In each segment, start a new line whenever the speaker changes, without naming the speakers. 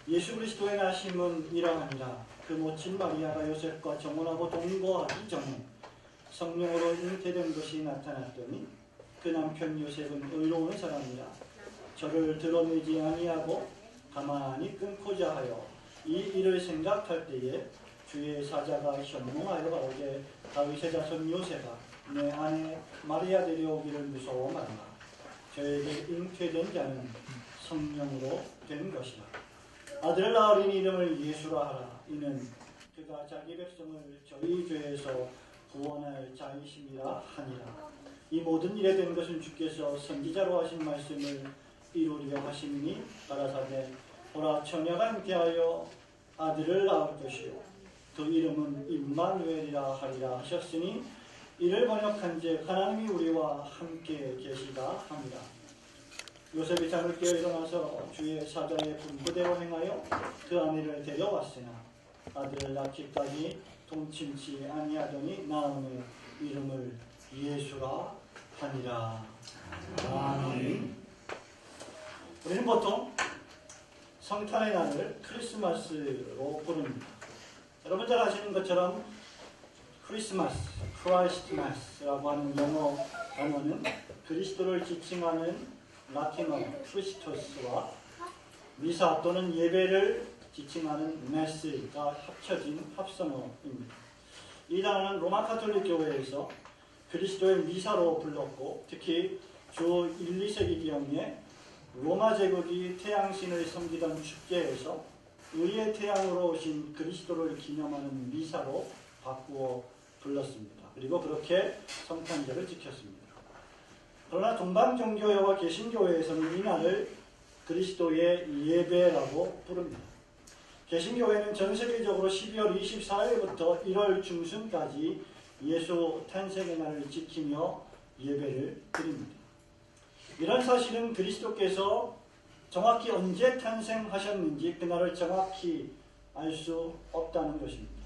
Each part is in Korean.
예수 그리스도의 나심은 이러하니라. 그 모친 마리아가 요셉과 정혼하고 동거하기 전에 성령으로 잉태된 것이 나타났더니 그 남편 요셉은 의로운 사람이라 저를 드러내지 아니하고 가만히 끊고자 하여 이 일을 생각할 때에 주의 사자가 현몽하여 가로되 다윗의 자손 요셉아 내 아내 마리아 데려오기를 무서워 말라. 저에게 잉태된 자는 성령으로 된 것이라. 아들을 낳으리니 이름을 예수라 하라. 이는 그가 자기 백성을 저희 죄에서 구원할 자이심이라 하니라. 이 모든 일에 된 것은 주께서 선지자로 하신 말씀을 이루려 하심이니 가라사대 보라 처녀가 잉태하여 아들을 낳을 것이요 그 이름은 임마누엘이라 하리라 하셨으니 이를 번역한즉 하나님이 우리와 함께 계시다 하니라. 요셉이 잠을 깨어 일어나서 주의 사자의 분부대로 행하여 그 아내를 데려왔으나 아들을 낳기까지 동침치 아니하더니 나음의 이름을 예수라 하니라. 아멘. 우리는 보통 성탄의 날을 크리스마스로 부릅니다. 여러분 잘 아시는 것처럼 크리스마스, 크라이스트마스라고 하는 영어 단어는 그리스도를 지칭하는 라틴어 크리스토스와 미사 또는 예배를 지칭하는 메스가 합쳐진 합성어입니다. 이 단어는 로마 가톨릭 교회에서 그리스도의 미사로 불렀고 특히 주 1, 2세기경에 로마 제국이 태양신을 섬기던 축제에서 의의 태양으로 오신 그리스도를 기념하는 미사로 바꾸어 불렀습니다. 그리고 그렇게 성탄절을 지켰습니다. 그러나 동방종교회와 개신교회에서는 이날을 그리스도의 예배라고 부릅니다. 개신교회는 전 세계적으로 12월 24일부터 1월 중순까지 예수 탄생의 날을 지키며 예배를 드립니다. 이런 사실은 그리스도께서 정확히 언제 탄생하셨는지 그날을 정확히 알 수 없다는 것입니다.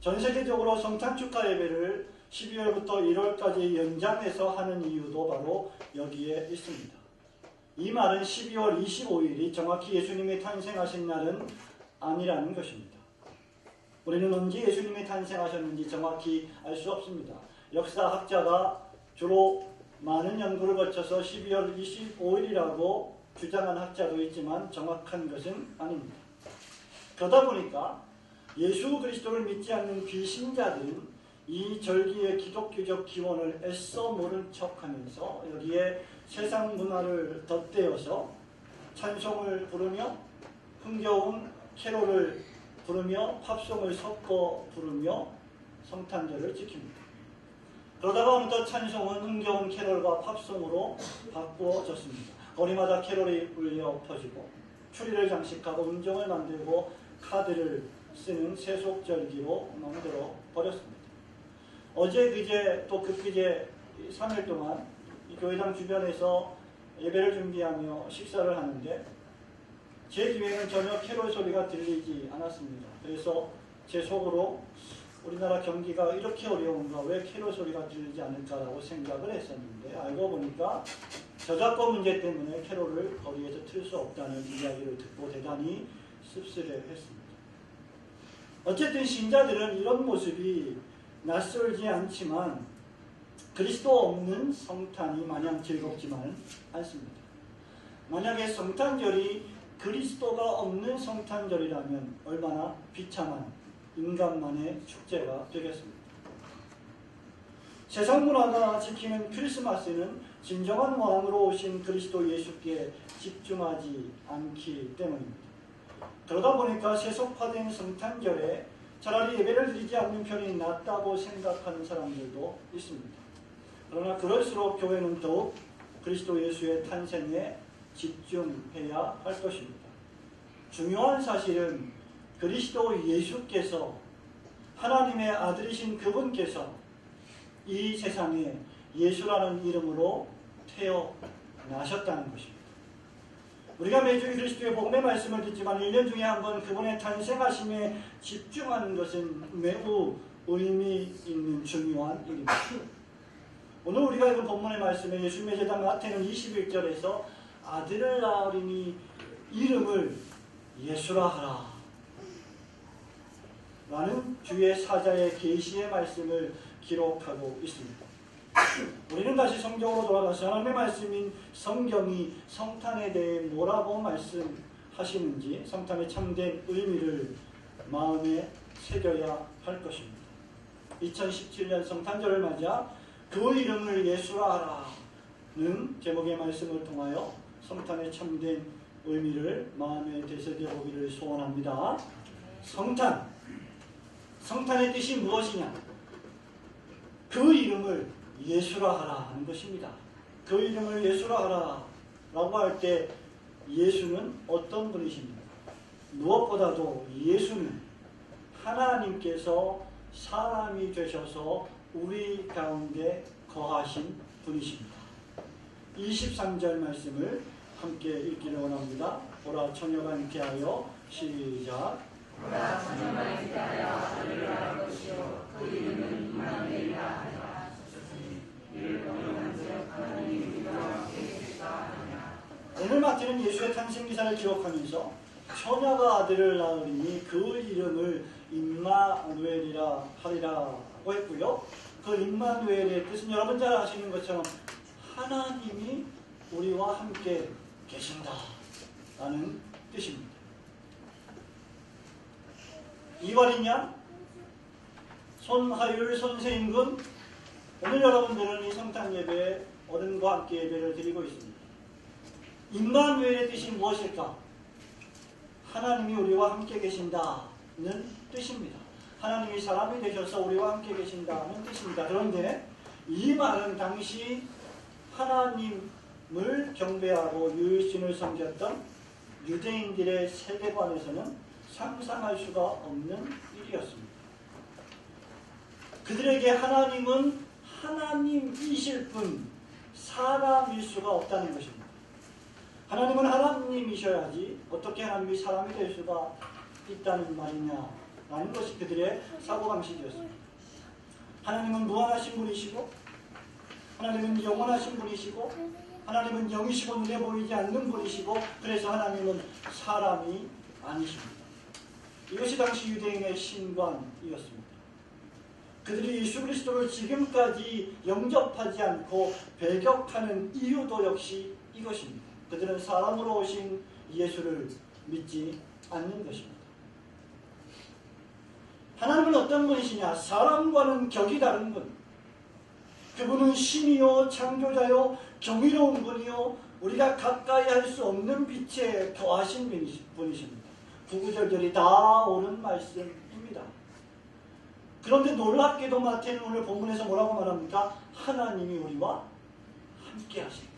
전 세계적으로 성탄 축하 예배를 12월부터 1월까지 연장해서 하는 이유도 바로 여기에 있습니다. 이 말은 12월 25일이 정확히 예수님이 탄생하신 날은 아니라는 것입니다. 우리는 언제 예수님이 탄생하셨는지 정확히 알 수 없습니다. 역사학자가 주로 많은 연구를 거쳐서 12월 25일이라고 주장한 학자도 있지만 정확한 것은 아닙니다. 그러다 보니까 예수 그리스도를 믿지 않는 비신자들은 이 절기의 기독교적 기원을 애써 모른 척하면서 여기에 세상 문화를 덧대어서 찬송을 부르며 흥겨운 캐롤을 부르며 팝송을 섞어 부르며 성탄절을 지킵니다. 그러다가 어느덧 찬송은 흥겨운 캐롤과 팝송으로 바꾸어졌습니다. 거리마다 캐롤이 울려 퍼지고 추리를 장식하고 음정을 만들고 카드를 쓰는 세속절기로 만들어 버렸습니다. 어제 그제 또 그제 3일 동안 이 교회당 주변에서 예배를 준비하며 식사를 하는데 제 귀에는 전혀 캐롤 소리가 들리지 않았습니다. 그래서 제 속으로 우리나라 경기가 이렇게 어려운가 왜 캐롤 소리가 들리지 않을까라고 생각을 했었는데 알고 보니까 저작권 문제 때문에 캐롤을 거리에서 틀 수 없다는 이야기를 듣고 대단히 씁쓸해했습니다. 어쨌든 신자들은 이런 모습이 낯설지 않지만 그리스도 없는 성탄이 마냥 즐겁지만 않습니다. 만약에 성탄절이 그리스도가 없는 성탄절이라면 얼마나 비참한 인간만의 축제가 되겠습니다. 세상 문화가 지키는 크리스마스는 진정한 왕으로 오신 그리스도 예수께 집중하지 않기 때문입니다. 그러다 보니까 세속화된 성탄절에 차라리 예배를 드리지 않는 편이 낫다고 생각하는 사람들도 있습니다. 그러나 그럴수록 교회는 더욱 그리스도 예수의 탄생에 집중해야 할 것입니다. 중요한 사실은 그리스도 예수께서 하나님의 아들이신 그분께서 이 세상에 예수라는 이름으로 태어나셨다는 것입니다. 우리가 매주 그리스도의 복음의 말씀을 듣지만 1년 중에 한 번 그분의 탄생하심에 집중하는 것은 매우 의미 있는 중요한 일입니다. 오늘 우리가 읽은 본문의 말씀에 예수님의 제자 마태는 21절에서 아들을 낳으리니 이름을 예수라 하라 라는 주의 사자의 계시의 말씀을 기록하고 있습니다. 우리는 다시 성경으로 돌아가서 하나님의 말씀인 성경이 성탄에 대해 뭐라고 말씀하시는지 성탄의 참된 의미를 마음에 새겨야 할 것입니다. 2017년 성탄절을 맞아 그 이름을 예수라 하라는 제목의 말씀을 통하여 성탄의 참된 의미를 마음에 되새겨 보기를 소원합니다. 성탄의 뜻이 무엇이냐? 그 이름을 예수라 하라 하는 것입니다. 그 이름을 예수라 하라 라고 할 때 예수는 어떤 분이십니까? 무엇보다도 예수는 하나님께서 사람이 되셔서 우리 가운데 거하신 분이십니다. 23절 말씀을 함께 읽기를 원합니다. 보라 처녀가 잉태하여 시작.
보라 처녀가 잉태하여 아들을 낳을 것이요 그 이름은 임마누엘이라 하리라. 이를 명령한즉 하나님이 우리와 함께 계시다 하느냐.
오늘 마태는 예수의 탄생 기사를 기록하면서 처녀가 아들을 낳으리니 그 이름을 임마누엘이라 하리라고 했고요. 그 임마누엘의 뜻은 여러분 잘 아시는 것처럼 하나님이 우리와 함께 계신다라는 뜻입니다. 이괄이냐? 손하율, 손세임군, 오늘 여러분들은 이 성탄 예배에 어른과 함께 예배를 드리고 있습니다. 임마누엘의 뜻이 무엇일까? 하나님이 우리와 함께 계신다는 뜻입니다. 하나님이 사람이 되셔서 우리와 함께 계신다는 뜻입니다. 그런데 이 말은 당시 하나님을 경배하고 유일신을 섬겼던 유대인들의 세계관에서는 상상할 수가 없는 일이었습니다. 그들에게 하나님은 하나님이실 뿐 사람일 수가 없다는 것입니다. 하나님은 하나님이셔야지 어떻게 하나님이 사람이 될 수가 있다는 말이냐라는 것이 그들의 사고방식이었습니다. 하나님은 무한하신 분이시고 하나님은 영원하신 분이시고 하나님은 영이시고 눈에 보이지 않는 분이시고 그래서 하나님은 사람이 아니십니다. 이것이 당시 유대인의 신관이었습니다. 그들이 예수 그리스도를 지금까지 영접하지 않고 배격하는 이유도 역시 이것입니다. 그들은 사람으로 오신 예수를 믿지 않는 것입니다. 하나님은 어떤 분이시냐? 사람과는 격이 다른 분. 그분은 신이요 창조자요 경이로운 분이요 우리가 가까이 할 수 없는 빛에 거하신 분이십니다. 구구절절이 다 옳은 말씀입니다. 그런데 놀랍게도 마태는 오늘 본문에서 뭐라고 말합니까? 하나님이 우리와 함께 하십니다.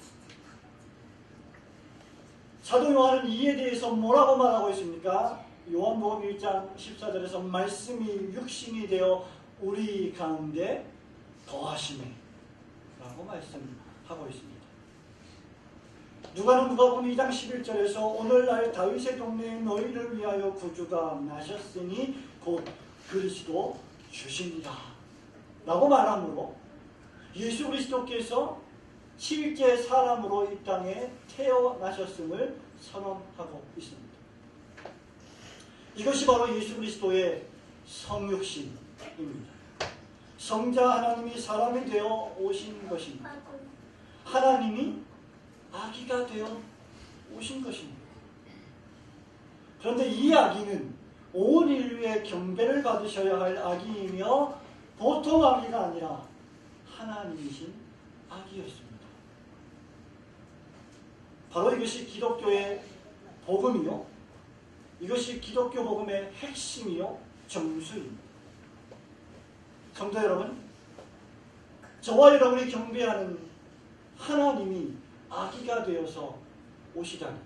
사도 요한은 이에 대해서 뭐라고 말하고 있습니까? 요한복음 1장 14절에서 말씀이 육신이 되어 우리 가운데 거하시네 라고 말씀하고 있습니다. 누가복음 2장 11절에서 오늘날 다윗의 동네에 너희를 위하여 구주가 나셨으니 곧 그리스도 주시니라 라고 말하므로 예수 그리스도께서 실제 사람으로 이 땅에 태어나셨음을 선언하고 있습니다. 이것이 바로 예수 그리스도의 성육신입니다. 성자 하나님이 사람이 되어 오신 것입니다. 하나님이 아기가 되어 오신 것입니다. 그런데 이 아기는 온 인류의 경배를 받으셔야 할 아기이며 보통 아기가 아니라 하나님이신 아기였습니다. 바로 이것이 기독교의 복음이요. 이것이 기독교 복음의 핵심이요. 정수입니다. 성도 여러분, 저와 여러분이 경배하는 하나님이 아기가 되어서 오시다니.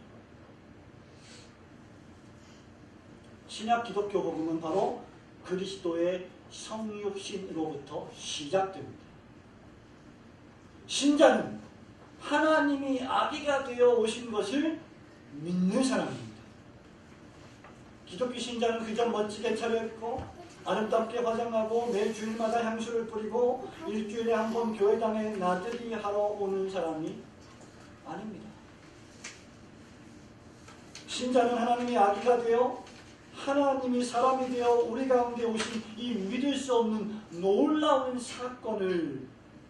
신약 기독교 복음은 바로 그리스도의 성육신으로부터 시작됩니다. 신자는 하나님이 아기가 되어 오신 것을 믿는 사람입니다. 기독교 신자는 그저 멋지게 차려입고 아름답게 화장하고 매 주일마다 향수를 뿌리고 일주일에 한 번 교회당에 나들이 하러 오는 사람이 아닙니다. 신자는 하나님의 아기가 되어 하나님이 사람이 되어 우리 가운데 오신 이 믿을 수 없는 놀라운 사건을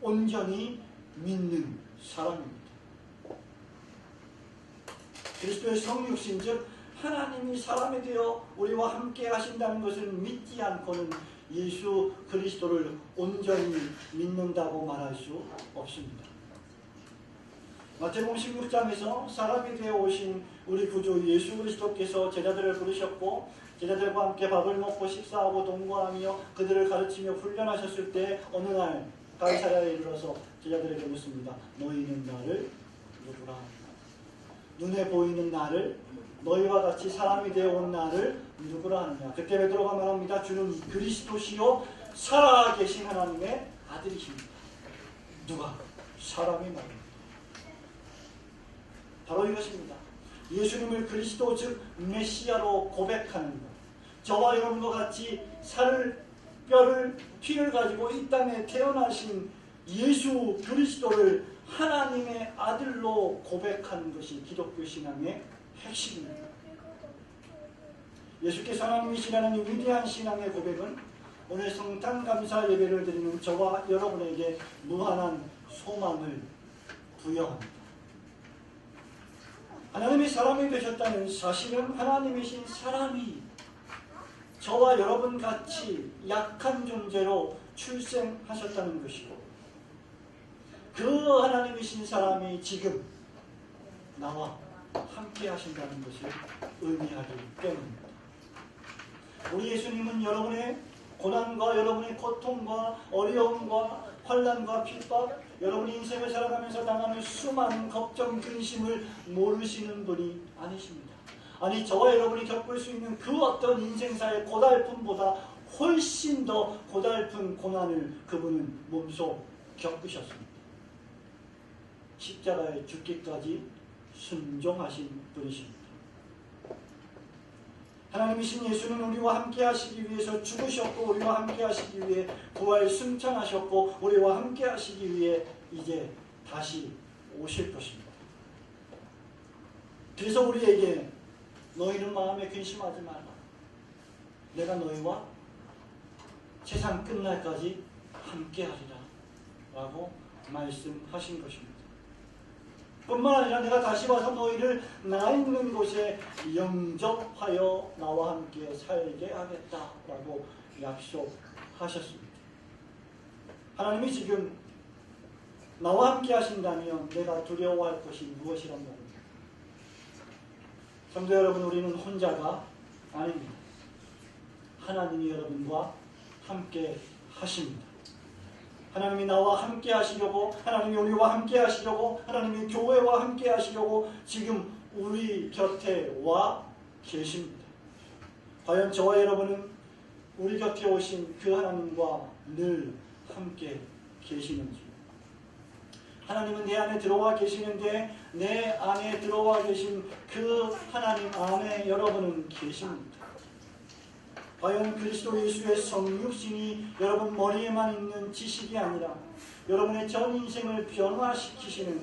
온전히 믿는 사람입니다. 그리스도의 성육신, 즉 하나님이 사람이 되어 우리와 함께 하신다는 것을 믿지 않고는 예수 그리스도를 온전히 믿는다고 말할 수 없습니다. 마태복음 16장에서 사람이 되어 오신 우리 구주 예수 그리스도께서 제자들을 부르셨고 제자들과 함께 밥을 먹고 식사하고 동거하며 그들을 가르치며 훈련하셨을 때 어느 날 가이사랴에 이르러서 제자들에게 묻습니다. 너희는 나를 누구라 하느냐? 눈에 보이는 나를, 너희와 같이 사람이 되어 온 나를 누구라 하느냐? 그때 베드로가 말합니다. 주는 그리스도시요 살아계신 하나님의 아들이십니다. 누가? 사람이 말입니다. 바로 이것입니다. 예수님을 그리스도 즉 메시아로 고백하는 것. 저와 여러분과 같이 살을, 뼈를, 피를 가지고 이 땅에 태어나신 예수 그리스도를 하나님의 아들로 고백하는 것이 기독교 신앙의 핵심입니다. 예수께서 하나님이시라는 이 위대한 신앙의 고백은 오늘 성탄 감사 예배를 드리는 저와 여러분에게 무한한 소망을 부여합니다. 하나님이 사람이 되셨다는 사실은 하나님이신 사람이 저와 여러분 같이 약한 존재로 출생하셨다는 것이고 그 하나님이신 사람이 지금 나와 함께 하신다는 것을 의미하기 때문입니다. 우리 예수님은 여러분의 고난과 여러분의 고통과 어려움과 환난과 핍박, 여러분이 인생을 살아가면서 당하는 수많은 걱정, 근심을 모르시는 분이 아니십니다. 아니 저와 여러분이 겪을 수 있는 그 어떤 인생사의 고달픔보다 훨씬 더 고달픈 고난을 그분은 몸소 겪으셨습니다. 십자가에 죽기까지 순종하신 분이십니다. 하나님이신 예수는 우리와 함께 하시기 위해서 죽으셨고 우리와 함께 하시기 위해 부활 승천하셨고 우리와 함께 하시기 위해 이제 다시 오실 것입니다. 그래서 우리에게 너희는 마음에 근심하지 말라. 내가 너희와 세상 끝날까지 함께 하리라 라고 말씀하신 것입니다. 뿐만 아니라 내가 다시 와서 너희를 나 있는 곳에 영접하여 나와 함께 살게 하겠다라고 약속하셨습니다. 하나님이 지금 나와 함께 하신다면 내가 두려워할 것이 무엇이란 말입니다. 성도 여러분, 우리는 혼자가 아닙니다. 하나님이 여러분과 함께 하십니다. 하나님이 나와 함께 하시려고, 하나님이 우리와 함께 하시려고, 하나님이 교회와 함께 하시려고 지금 우리 곁에 와 계십니다. 과연 저와 여러분은 우리 곁에 오신 그 하나님과 늘 함께 계시는지? 하나님은 내 안에 들어와 계시는데 내 안에 들어와 계신 그 하나님 안에 여러분은 계십니다. 과연 그리스도 예수의 성육신이 여러분 머리에만 있는 지식이 아니라 여러분의 전 인생을 변화시키시는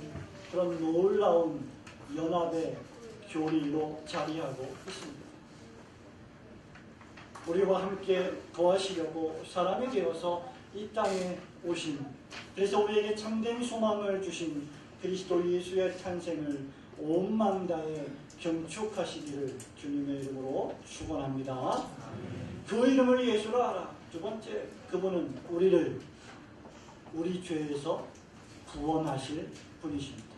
그런 놀라운 연합의 교리로 자리하고 있습니다. 우리와 함께 거하시려고 사람이 되어서 이 땅에 오신, 그래서 우리에게 참된 소망을 주신 그리스도 예수의 탄생을 온 마음 다해 경축하시기를 주님의 이름으로 축원합니다. 그 이름을 예수로 알아. 두 번째, 그분은 우리를 우리 죄에서 구원하실 분이십니다.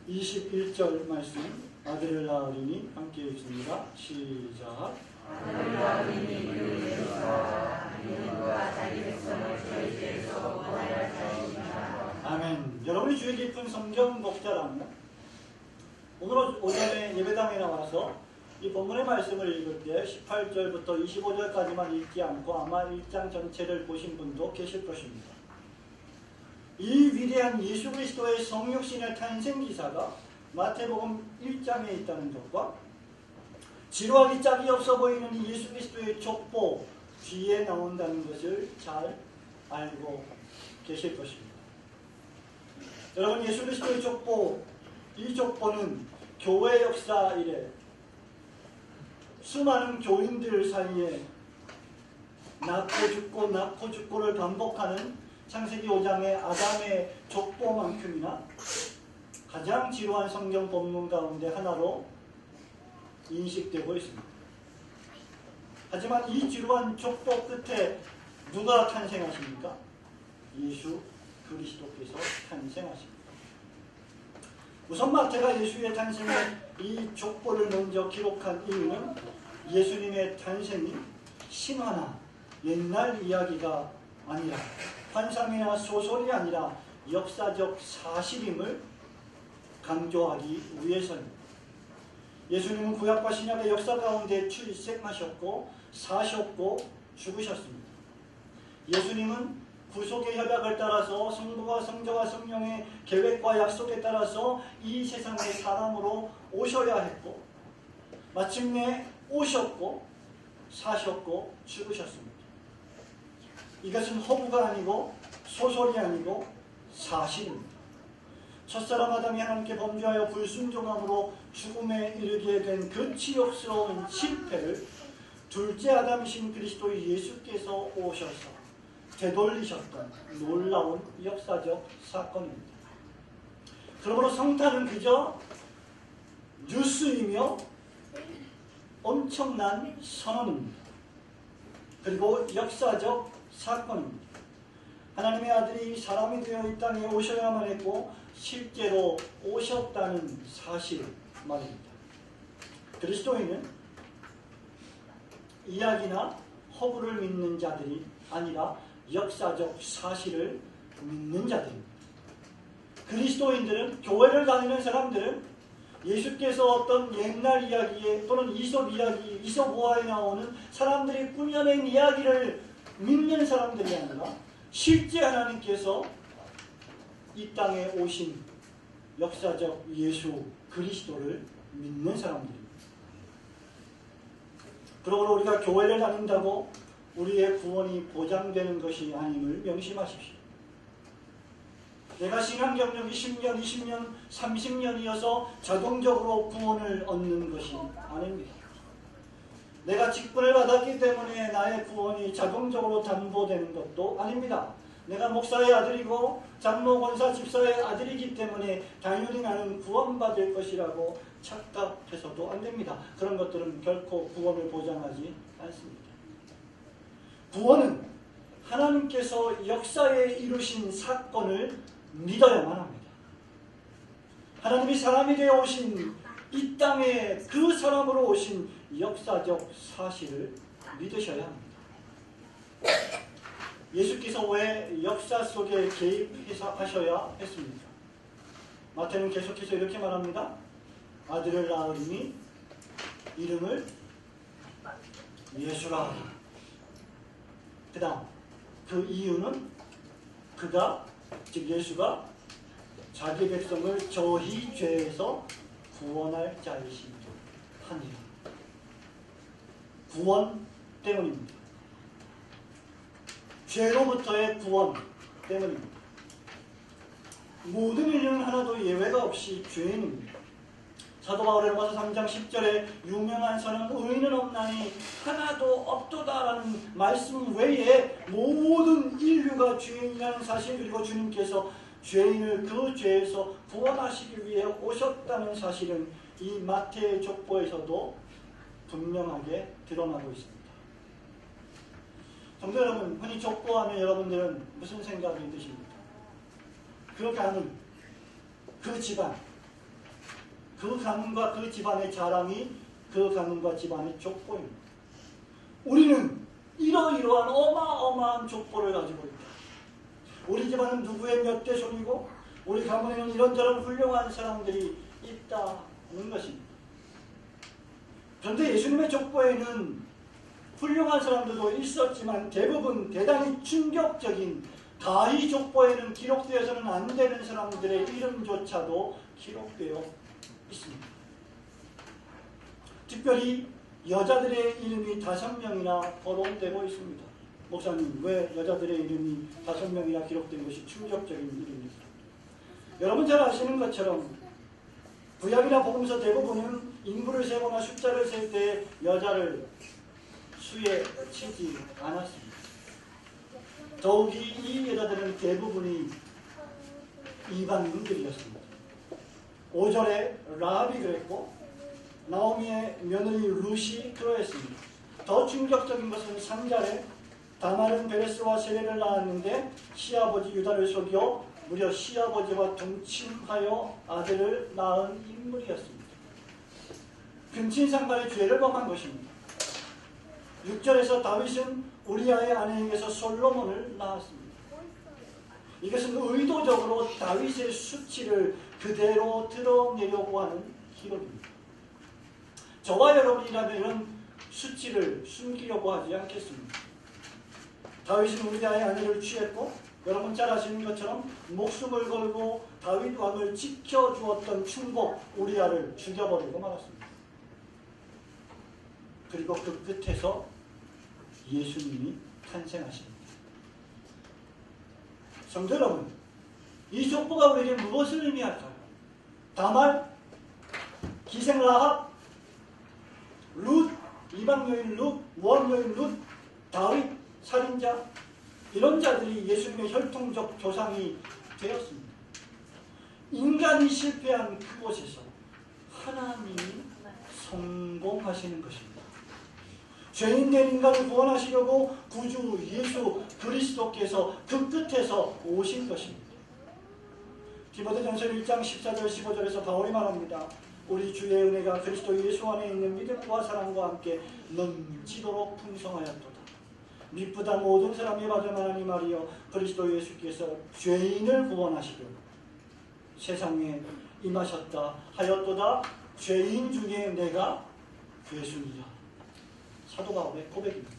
21절 말씀, 아들을 낳으리니 함께 읽습니다. 시작.
아들을 낳으리니 그 예수가 믿음과 자기 백성을 저희 죄에서 구원하여 주시리라.
아멘. 여러분이 주의 깊은 성경 독자라면 오늘 오전에 예배당에 나와서 이 본문의 말씀을 읽을 때 18절부터 25절까지만 읽지 않고 아마 1장 전체를 보신 분도 계실 것입니다. 이 위대한 예수 그리스도의 성육신의 탄생 기사가 마태복음 1장에 있다는 것과 지루하기 짝이 없어 보이는 이 예수 그리스도의 족보 뒤에 나온다는 것을 잘 알고 계실 것입니다. 여러분, 예수 그리스도의 족보, 이 족보는 교회 역사 이래 수많은 교인들 사이에 낳고 죽고를 반복하는 창세기 5장의 아담의 족보만큼이나 가장 지루한 성경 본문 가운데 하나로 인식되고 있습니다. 하지만 이 지루한 족보 끝에 누가 탄생하십니까? 예수 그리스도께서 탄생하십니다. 우선 마태가 예수의 탄생의 이 족보를 먼저 기록한 이유는 예수님의 탄생이 신화나 옛날 이야기가 아니라 환상이나 소설이 아니라 역사적 사실임을 강조하기 위해서입니다. 예수님은 구약과 신약의 역사 가운데 출생하셨고 사셨고 죽으셨습니다. 예수님은 구속의 협약을 따라서 성부와 성자와 성령의 계획과 약속에 따라서 이 세상에 사람으로 오셔야 했고 마침내 오셨고 사셨고 죽으셨습니다. 이것은 허구가 아니고 소설이 아니고 사실입니다. 첫사람 아담이 하나님께 범죄하여 불순종함으로 죽음에 이르게 된 그 치욕스러운 실패를 둘째 아담이신 그리스도 예수께서 오셔서 되돌리셨던 놀라운 역사적 사건입니다. 그러므로 성탄은 그저 뉴스이며 엄청난 선언입니다. 그리고 역사적 사건입니다. 하나님의 아들이 사람이 되어 이 땅에 오셔야만 했고 실제로 오셨다는 사실 말입니다. 그리스도인은 이야기나 허구를 믿는 자들이 아니라 역사적 사실을 믿는 자들입니다. 그리스도인들은, 교회를 다니는 사람들은 예수께서 어떤 옛날 이야기에 또는 이솝 이야기, 이솝우화에 나오는 사람들이 꾸며낸 이야기를 믿는 사람들이 아니라 실제 하나님께서 이 땅에 오신 역사적 예수 그리스도를 믿는 사람들입니다. 그러므로 우리가 교회를 다닌다고 우리의 구원이 보장되는 것이 아님을 명심하십시오. 내가 신앙 경력이 10년, 20년, 30년이어서 자동적으로 구원을 얻는 것이 아닙니다. 내가 직분을 받았기 때문에 나의 구원이 자동적으로 담보되는 것도 아닙니다. 내가 목사의 아들이고 장로, 권사, 집사의 아들이기 때문에 당연히 나는 구원받을 것이라고 착각해서도 안 됩니다. 그런 것들은 결코 구원을 보장하지 않습니다. 구원은 하나님께서 역사에 이루신 사건을 믿어야만 합니다. 하나님이 사람이 되어 오신 이 땅에 그 사람으로 오신 역사적 사실을 믿으셔야 합니다. 예수께서 왜 역사 속에 개입하셔야 했습니까? 마태는 계속해서 이렇게 말합니다. 아들을 낳으리니 이름을 예수라. 그 다음 그 이유는 그가, 즉 예수가 자기 백성을 저희 죄에서 구원할 자이심도 하니라. 구원 때문입니다. 죄로부터의 구원 때문입니다. 모든 인류는 하나도 예외가 없이 죄인입니다. 사도 바울의 로마서 3장 10절에 유명한 선은 의인은 없나니 하나도 없도다라는 말씀 외에 모든 인류가 죄인이라는 사실, 그리고 주님께서 죄인을 그 죄에서 구원하시기 위해 오셨다는 사실은 이 마태의 족보에서도 분명하게 드러나고 있습니다. 성도 여러분, 흔히 족보하면 여러분들은 무슨 생각이 드십니까? 그 가문, 그 집안, 그 가문과 그 집안의 자랑이 그 가문과 집안의 족보입니다. 우리는 이러이러한 어마어마한 족보를 가지고 있다. 우리 집안은 누구의 몇 대 손이고 우리 가문에는 이런저런 훌륭한 사람들이 있다는 것입니다. 그런데 예수님의 족보에는 훌륭한 사람들도 있었지만 대부분 대단히 충격적인, 가히 족보에는 기록되어서는 안 되는 사람들의 이름조차도 기록되어 있습니다. 특별히 여자들의 이름이 5명이나 거론되고 있습니다. 목사님, 왜 여자들의 이름이 5명이나 기록된 것이 충격적인 일입니까? 여러분 잘 아시는 것처럼 구약이나 복음서 대부분은 인부를 세거나 숫자를 셀 때 여자를 수에 치지 않았습니다. 더욱이 이 여자들은 대부분이 이방인들이었습니다. 5절에 라합이 그랬고 나오미의 며느리 룻이 그러했습니다. 더 충격적인 것은 3절에 다말은 베레스와 세레를 낳았는데 시아버지 유다를 속여 무려 시아버지와 동침하여 아들을 낳은 인물이었습니다. 근친상간의 죄를 범한 것입니다. 6절에서 다윗은 우리아의 아내에게서 솔로몬을 낳았습니다. 이것은 의도적으로 다윗의 수치를 그대로 드러내려고 하는 기록입니다. 저와 여러분이라면 이런 수치를 숨기려고 하지 않겠습니다. 다윗은 우리아의 아내를 취했고 여러분 잘 아시는 것처럼 목숨을 걸고 다윗 왕을 지켜주었던 충복 우리아를 죽여버리고 말았습니다. 그리고 그 끝에서 예수님이 탄생하십니다. 성도 여러분, 이 족보가 우리에게 무엇을 의미할까요? 다말, 기생 라합, 룻, 이방 여인 룻, 모압 여인 룻, 다윗, 살인자, 이런 자들이 예수님의 혈통적 조상이 되었습니다. 인간이 실패한 그곳에서 하나님이 성공하시는 것입니다. 죄인된 인간을 구원하시려고 구주 예수 그리스도께서 그 끝에서 오신 것입니다. 디모데전서 1장 14절 15절에서 바울이 말합니다. 우리 주의 은혜가 그리스도 예수 안에 있는 믿음과 사랑과 함께 넘치도록 풍성하였도다. 미쁘다 모든 사람이 받은 하나님 말이여 그리스도 예수께서 죄인을 구원하시려고 세상에 임하셨다 하였도다. 죄인 중에 내가 괴순이라. 사도 바울의 고백입니다.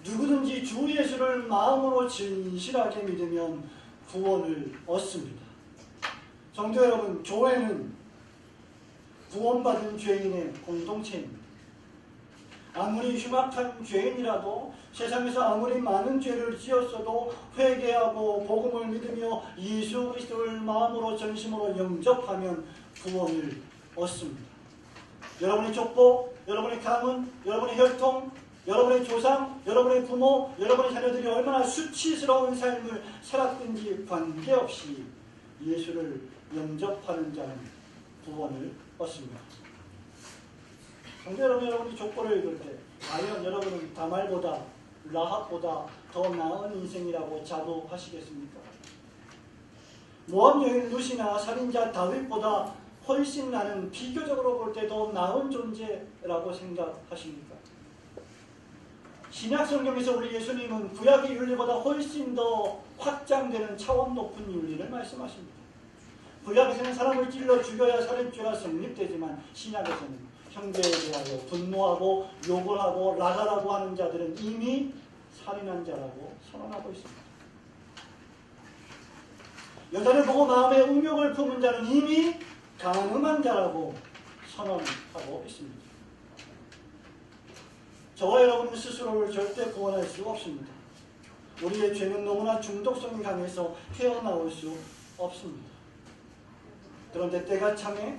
누구든지 주 예수를 마음으로 진실하게 믿으면 구원을 얻습니다. 성도 여러분, 교회는 구원받은 죄인의 공동체입니다. 아무리 흉악한 죄인이라도 세상에서 아무리 많은 죄를 지었어도 회개하고 복음을 믿으며 예수 그리스도를 마음으로 전심으로 영접하면 구원을 얻습니다. 여러분의 족보, 여러분의 가문, 여러분의 혈통, 여러분의 조상, 여러분의 부모, 여러분의 자녀들이 얼마나 수치스러운 삶을 살았든지 관계없이 예수를 영접하는 자는 구원을 얻습니다. 성도 여러분, 여러분이 족보를 읽을 때 과연 여러분은 다말보다 라합보다 더 나은 인생이라고 자부하시겠습니까? 모압 여인 룻이나 살인자 다윗보다 훨씬 나는 비교적으로 볼 때 더 나은 존재라고 생각하십니까? 신약 성경에서 우리 예수님은 구약의 윤리보다 훨씬 더 확장되는 차원 높은 윤리를 말씀하십니다. 구약에서는 사람을 찔러 죽여야 살인죄가 성립되지만 신약에서는 형제에 대하여 분노하고 욕을 하고 나가라고 하는 자들은 이미 살인한 자라고 선언하고 있습니다. 여자를 보고 마음에 음욕을 품은 자는 이미 간음한 자라고 선언하고 있습니다. 저와 여러분은 스스로를 절대 구원할 수 없습니다. 우리의 죄는 너무나 중독성이 강해서 헤어나올 수 없습니다. 그런데 때가 참에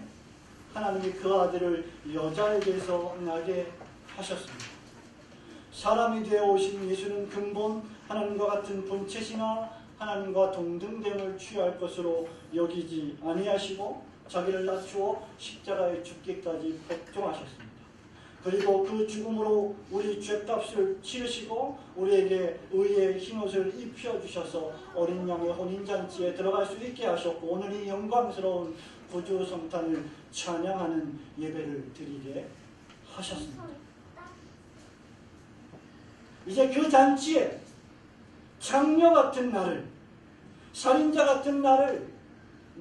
하나님이 그 아들을 여자에게서 나게 하셨습니다. 사람이 되어 오신 예수는 근본 하나님과 같은 본체시나 하나님과 동등됨을 취할 것으로 여기지 아니하시고 자기를 낮추어 십자가에 죽기까지 복종하셨습니다. 그리고 그 죽음으로 우리 죄값을 치르시고 우리에게 의의 흰옷을 입혀주셔서 어린 양의 혼인잔치에 들어갈 수 있게 하셨고 오늘 이 영광스러운 구주 성탄을 찬양하는 예배를 드리게 하셨습니다. 이제 그 잔치에 장녀 같은 나를, 살인자 같은 나를,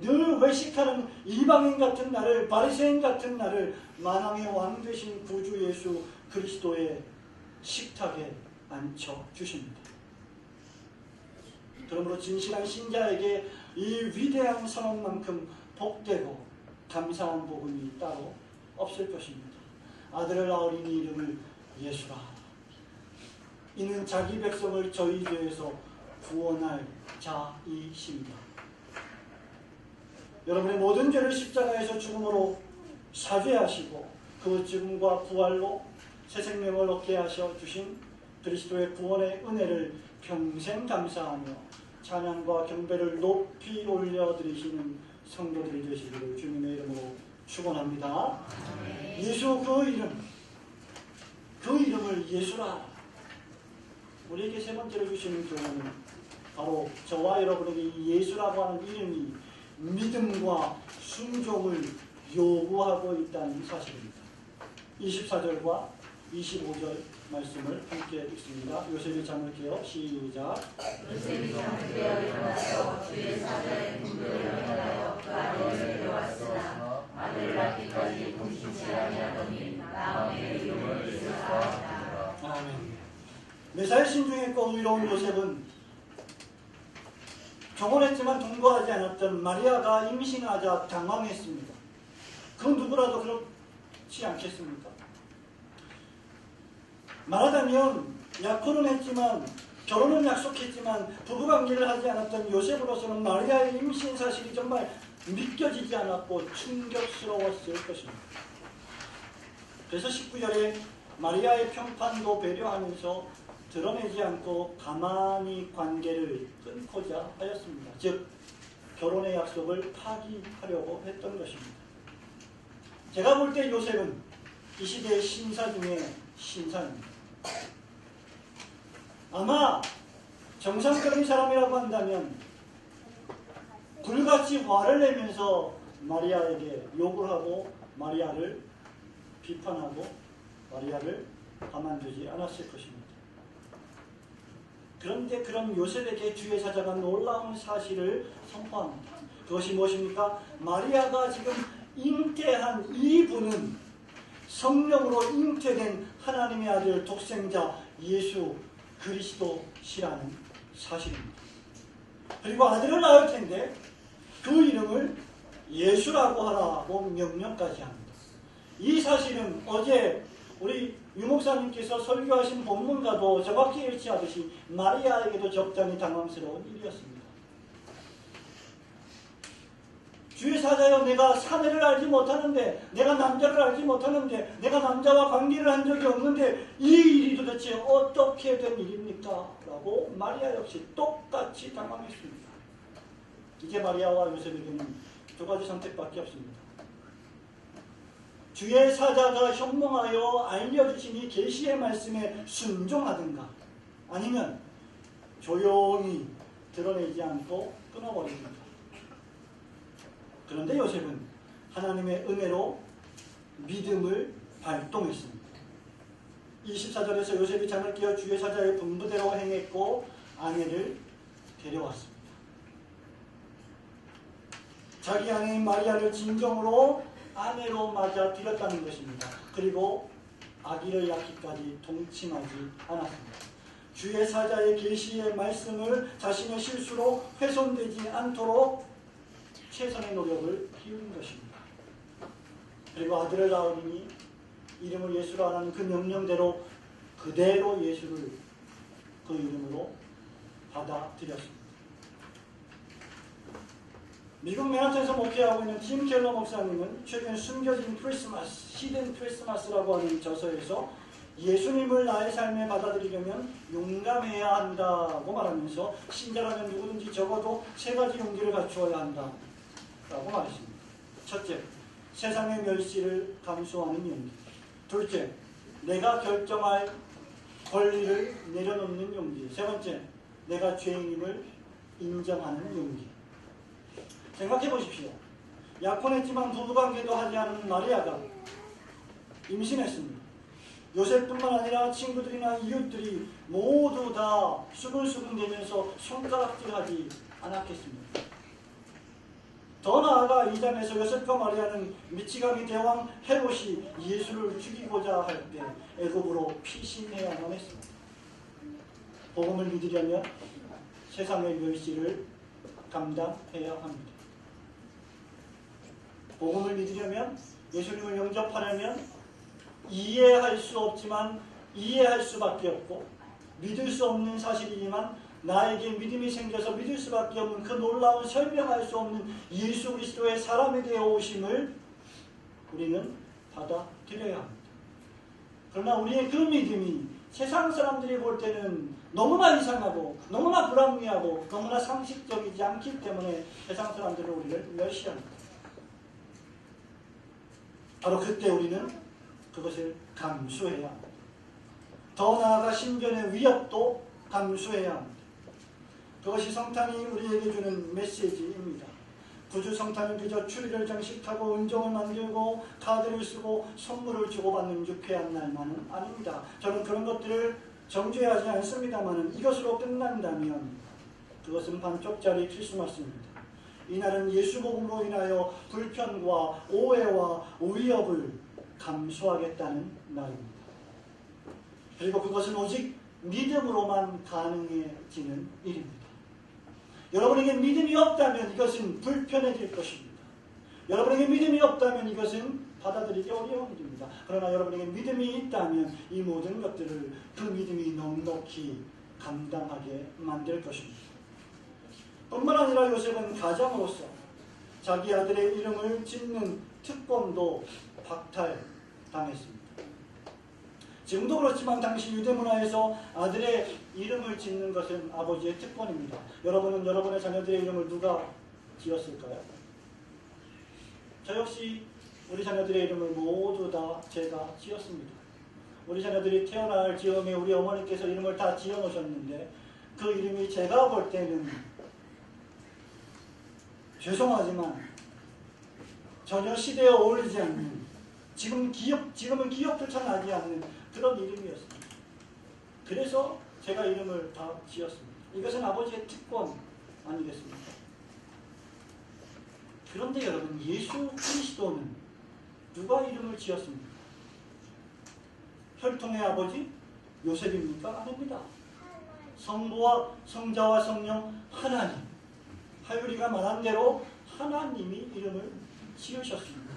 늘 외식하는 이방인 같은 나를, 바리새인 같은 나를 만왕의 왕 되신 구주 예수 그리스도의 식탁에 앉혀주십니다. 그러므로 진실한 신자에게 이 위대한 선언만큼 복되고 감사한 복음이 따로 없을 것입니다. 아들을 낳으리니 이름을 예수라. 이는 자기 백성을 저희 죄에서 구원할 자이십니다. 여러분의 모든 죄를 십자가에서 죽음으로 사죄하시고 그 죽음과 부활로 새 생명을 얻게 하셔 주신 그리스도의 구원의 은혜를 평생 감사하며 찬양과 경배를 높이 올려드리시는 성도들이 되시기를 주님의 이름으로 축원합니다. 예수 그 이름을 예수라. 우리에게 세 번째로 주시는 교훈은 바로 저와 여러분에게 이 예수라고 하는 이름이 믿음과 순종을 요구하고 있다는 사실입니다. 24절과 25절 말씀을 함께 읽습니다. 요셉이 잠을 깨어 시작.
요셉이 잠을 깨어 일어나서 주의 사자의 문도를 일어나여 그 아들을 데려왔으나 아들을 낳기까지 동심치 아니하더니 나음의 이름을 예수라 하니라.
아멘. 매사에 신중했고 의로운 요셉은 결혼했지만 동거하지 않았던 마리아가 임신하자 당황했습니다. 그 누구라도 그렇지 않겠습니까? 말하자면 약혼은 했지만 결혼은 약속했지만 부부관계를 하지 않았던 요셉으로서는 마리아의 임신 사실이 정말 믿겨지지 않았고 충격스러웠을 것입니다. 그래서 19절에 마리아의 평판도 배려하면서 드러내지 않고 가만히 관계를 끊고자 하였습니다. 즉 결혼의 약속을 파기하려고 했던 것입니다. 제가 볼 때 요셉은 이 시대의 신사 중에 신사입니다. 아마 정상적인 사람이라고 한다면 불같이 화를 내면서 마리아에게 욕을 하고 마리아를 비판하고 마리아를 가만두지 않았을 것입니다. 그런데 그런 요셉에게 주의 사자가 놀라운 사실을 선포합니다. 그것이 무엇입니까? 마리아가 지금 잉태한 이분은 성령으로 잉태된 하나님의 아들 독생자 예수 그리스도시라는 사실입니다. 그리고 아들을 낳을 텐데 그 이름을 예수라고 하라고 명령까지 합니다. 이 사실은 어제 우리 유목사님께서 설교하신 본문과도 정확히 일치하듯이 마리아에게도 적잖이 당황스러운 일이었습니다. 주의 사자여, 내가 사내를 알지 못하는데, 내가 남자를 알지 못하는데, 내가 남자와 관계를 한 적이 없는데 이 일이 도대체 어떻게 된 일입니까? 라고 마리아 역시 똑같이 당황했습니다. 이제 마리아와 요셉에게는 두 가지 선택밖에 없습니다. 주의 사자가 현몽하여 알려주시니 계시의 말씀에 순종하든가, 아니면 조용히 드러내지 않고 끊어버립니다. 그런데 요셉은 하나님의 은혜로 믿음을 발동했습니다. 24절에서 요셉이 잠을 깨어 주의 사자의 분부대로 행했고 아내를 데려왔습니다. 자기 아내인 마리아를 진정으로 아내로 맞아들였다는 것입니다. 그리고 아기를 낳기까지 동침하지 않았습니다. 주의 사자의 계시의 말씀을 자신의 실수로 훼손되지 않도록 최선의 노력을 기울인 것입니다. 그리고 아들을 낳으니 이름을 예수라 하는 그 명령대로 그대로 예수를 그 이름으로 받아들였습니다. 미국 맨하탄에서 목회하고 있는 팀 켈러 목사님은 최근 숨겨진 크리스마스, 히든 크리스마스라고 하는 저서에서 예수님을 나의 삶에 받아들이려면 용감해야 한다고 말하면서 신자라면 누구든지 적어도 세 가지 용기를 갖추어야 한다라고 말했습니다. 첫째, 세상의 멸시를 감수하는 용기. 둘째, 내가 결정할 권리를 내려놓는 용기. 세 번째, 내가 죄인임을 인정하는 용기. 생각해 보십시오. 약혼했지만 부부관계도 하지 않은 마리아가 임신했습니다. 요셉뿐만 아니라 친구들이나 이웃들이 모두 다 수근수근 대면서 손가락질하지 않았겠습니까? 더 나아가 이 장에서 요셉과 마리아는 미치광이 대왕 헤롯이 예수를 죽이고자 할 때 애굽으로 피신해야만 했습니다. 복음을 믿으려면 세상의 멸시를 감당해야 합니다. 복음을 믿으려면, 예수님을 영접하려면 이해할 수 없지만 이해할 수밖에 없고 믿을 수 없는 사실이지만 나에게 믿음이 생겨서 믿을 수밖에 없는 그 놀라운 설명할 수 없는 예수 그리스도의 사람이 되어 오심을 우리는 받아들여야 합니다. 그러나 우리의 그 믿음이 세상 사람들이 볼 때는 너무나 이상하고 너무나 불합리하고 너무나 상식적이지 않기 때문에 세상 사람들은 우리를 멸시합니다. 바로 그때 우리는 그것을 감수해야 합니다. 더 나아가 신변의 위협도 감수해야 합니다. 그것이 성탄이 우리에게 주는 메시지입니다. 구주 성탄은 그저 추리를 장식하고 은종을 만들고 카드를 쓰고 선물을 주고받는 유쾌한 날만은 아닙니다. 저는 그런 것들을 정죄하지 않습니다만 이것으로 끝난다면 그것은 반쪽짜리 크리스마스입니다. 이날은 예수 복음으로 인하여 불편과 오해와 위협을 감수하겠다는 날입니다. 그리고 그것은 오직 믿음으로만 가능해지는 일입니다. 여러분에게 믿음이 없다면 이것은 불편해질 것입니다. 여러분에게 믿음이 없다면 이것은 받아들이기 어려운 일입니다. 그러나 여러분에게 믿음이 있다면 이 모든 것들을 그 믿음이 넉넉히 감당하게 만들 것입니다. 뿐만 아니라 요셉은 가장으로서 자기 아들의 이름을 짓는 특권도 박탈당했습니다. 지금도 그렇지만 당시 유대문화에서 아들의 이름을 짓는 것은 아버지의 특권입니다. 여러분은 여러분의 자녀들의 이름을 누가 지었을까요? 저 역시 우리 자녀들의 이름을 모두 다 제가 지었습니다. 우리 자녀들이 태어날 즈음에 우리 어머니께서 이름을 다 지어놓으셨는데 그 이름이 제가 볼 때는 죄송하지만 전혀 시대에 어울리지 않는 지금은 기억조차 나지 않는 그런 이름이었습니다. 그래서 제가 이름을 다 지었습니다. 이것은 아버지의 특권 아니겠습니까? 그런데 여러분, 예수 그리스도는 누가 이름을 지었습니까? 혈통의 아버지 요셉입니까? 아닙니다. 성부와 성자와 성령 하나님, 하율이가 말한 대로 하나님이 이름을 지으셨습니다.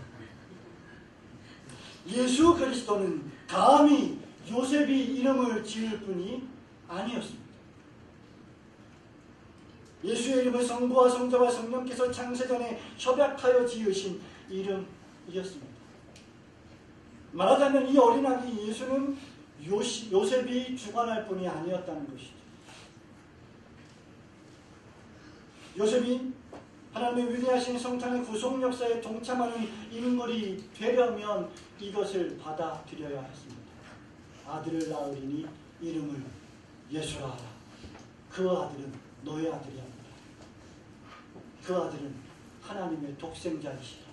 예수 그리스도는 감히 요셉이 이름을 지을 뿐이 아니었습니다. 예수의 이름을 성부와 성자와 성령께서 창세전에 협약하여 지으신 이름이었습니다. 말하자면 이 어린아기 예수는 요셉이 주관할 뿐이 아니었다는 것이죠. 요셉이 하나님의 위대하신 성탄의 구속 역사에 동참하는 인물이 되려면 이것을 받아들여야 했습니다. 아들을 낳으리니 이름을 예수라 하라. 그 아들은 너의 아들이 아니라 그 아들은 하나님의 독생자이시라.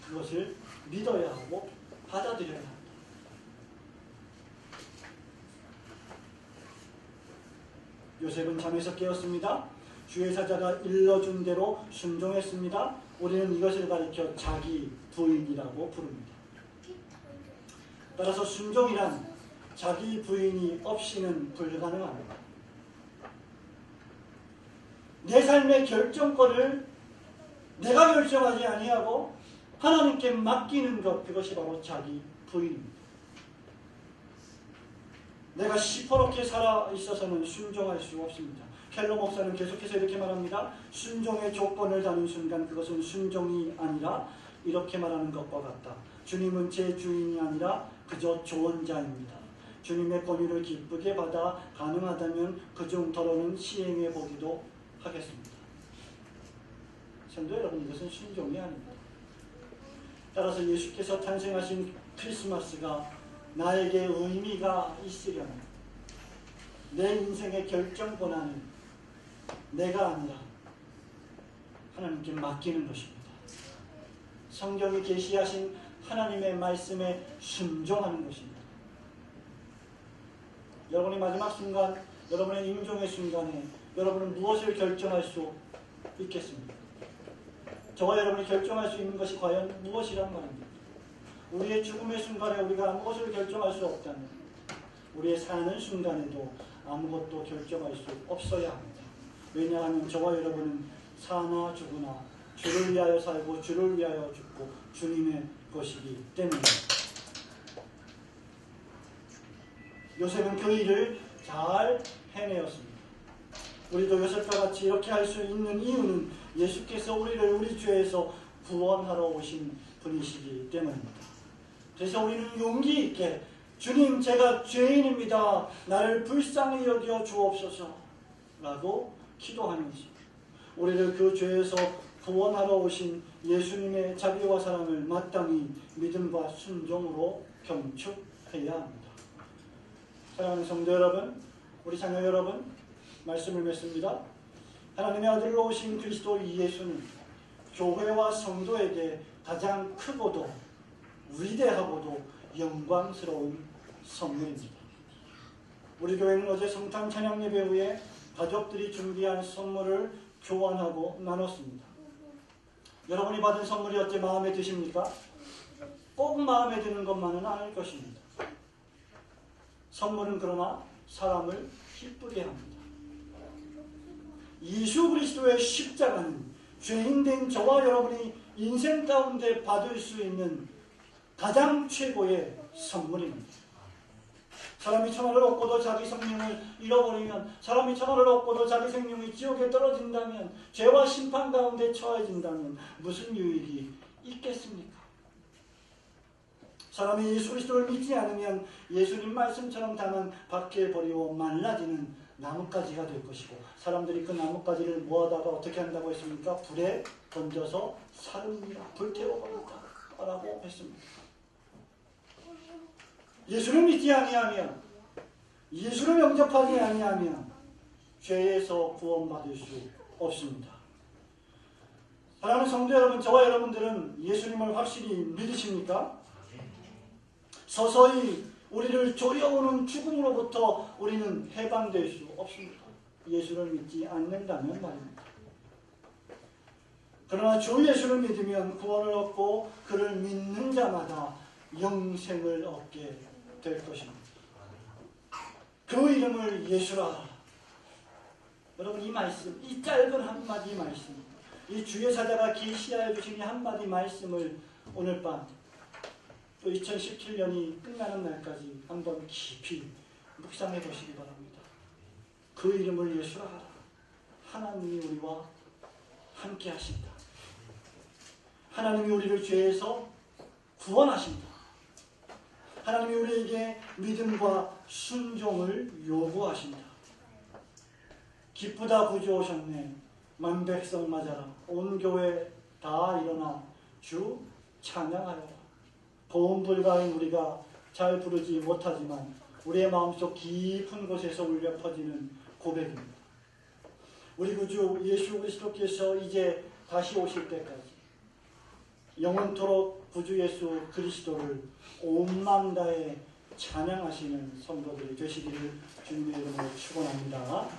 그것을 믿어야 하고 받아들여야 합니다. 요셉은 잠에서 깨었습니다. 주의 사자가 일러준 대로 순종했습니다. 우리는 이것을 가리켜 자기 부인이라고 부릅니다. 따라서 순종이란 자기 부인이 없이는 불가능합니다. 내 삶의 결정권을 내가 결정하지 아니하고 하나님께 맡기는 것, 그것이 바로 자기 부인입니다. 내가 시퍼렇게 살아 있어서는 순종할 수 없습니다. 켈러 목사는 계속해서 이렇게 말합니다. 순종의 조건을 다는 순간 그것은 순종이 아니라 이렇게 말하는 것과 같다. 주님은 제 주인이 아니라 그저 조언자입니다. 주님의 권위를 기쁘게 받아 가능하다면 그중 더러는 시행해 보기도 하겠습니다. 성도 여러분, 이것은 순종이 아닙니다. 따라서 예수께서 탄생하신 크리스마스가 나에게 의미가 있으려면 내 인생의 결정 권한을 내가 아니라 하나님께 맡기는 것입니다. 성경이 계시하신 하나님의 말씀에 순종하는 것입니다. 여러분의 마지막 순간, 여러분의 임종의 순간에 여러분은 무엇을 결정할 수 있겠습니까? 저와 여러분이 결정할 수 있는 것이 과연 무엇이란 말입니까? 우리의 죽음의 순간에 우리가 아무것을 결정할 수 없다면 우리의 사는 순간에도 아무것도 결정할 수 없어야 합니다. 왜냐하면 저와 여러분은 사나 죽으나 주를 위하여 살고 주를 위하여 죽고 주님의 것이기 때문입니다. 요셉은 그 일을 잘 해내었습니다. 우리도 요셉과 같이 이렇게 할 수 있는 이유는 예수께서 우리를 우리 죄에서 구원하러 오신 분이시기 때문입니다. 그래서 우리는 용기 있게 주님, 제가 죄인입니다. 나를 불쌍히 여겨 주옵소서 라고 기도하면서 우리를 그 죄에서 구원하러 오신 예수님의 자비와 사랑을 마땅히 믿음과 순종으로 경축해야 합니다. 사랑하는 성도 여러분, 우리 자녀 여러분, 말씀을 맺습니다. 하나님의 아들로 오신 그리스도 예수는 교회와 성도에게 가장 크고도 위대하고도 영광스러운 선물입니다. 우리 교회는 어제 성탄 찬양 예배 후에 가족들이 준비한 선물을 교환하고 나눴습니다. 여러분이 받은 선물이 어째 마음에 드십니까? 꼭 마음에 드는 것만은 아닐 것입니다. 선물은 그러나 사람을 기쁘게 합니다. 예수 그리스도의 십자가는 죄인된 저와 여러분이 인생 가운데 받을 수 있는 가장 최고의 선물입니다. 사람이 천하를 얻고도 자기 생명을 잃어버리면, 사람이 천하를 얻고도 자기 생명이 지옥에 떨어진다면, 죄와 심판 가운데 처해진다면 무슨 유익이 있겠습니까? 사람이 예수 그리스도를 믿지 않으면 예수님 말씀처럼 다만 밖에 버리고 말라지는 나뭇가지가 될 것이고, 사람들이 그 나뭇가지를 모아다가 어떻게 한다고 했습니까? 불에 던져서 사릅니다. 불태워버린다 라고 했습니다. 예수를 믿지 아니하면, 예수를 영접하지 아니하면 죄에서 구원받을 수 없습니다. 사랑하는 성도 여러분, 저와 여러분들은 예수님을 확실히 믿으십니까? 서서히 우리를 조여오는 죽음으로부터 우리는 해방될 수 없습니다. 예수를 믿지 않는다면 말입니다. 그러나 주 예수를 믿으면 구원을 얻고 그를 믿는 자마다 영생을 얻게 될 것입니다. 그 이름을 예수라. 여러분, 이 말씀, 이 짧은 한마디 말씀, 이 주의 사자가 계시하여 주신 이 한마디 말씀을 오늘 밤 또 2017년이 끝나는 날까지 한번 깊이 묵상해 보시기 바랍니다. 그 이름을 예수라 하라. 하나님이 우리와 함께 하신다. 하나님이 우리를 죄에서 구원하신다. 하나님이 우리에게 믿음과 순종을 요구하신다. 기쁘다 구주 오셨네. 만백성 맞아라. 온 교회 다 일어나 주 찬양하여라. 고음 불가인 우리가 잘 부르지 못하지만 우리의 마음속 깊은 곳에서 울려 퍼지는 고백입니다. 우리 구주 예수 그리스도께서 이제 다시 오실 때까지 영원토록 구주 예수 그리스도를 온 마음 다해 찬양하시는 성도들이 되시기를 주님의 이름으로 축원합니다.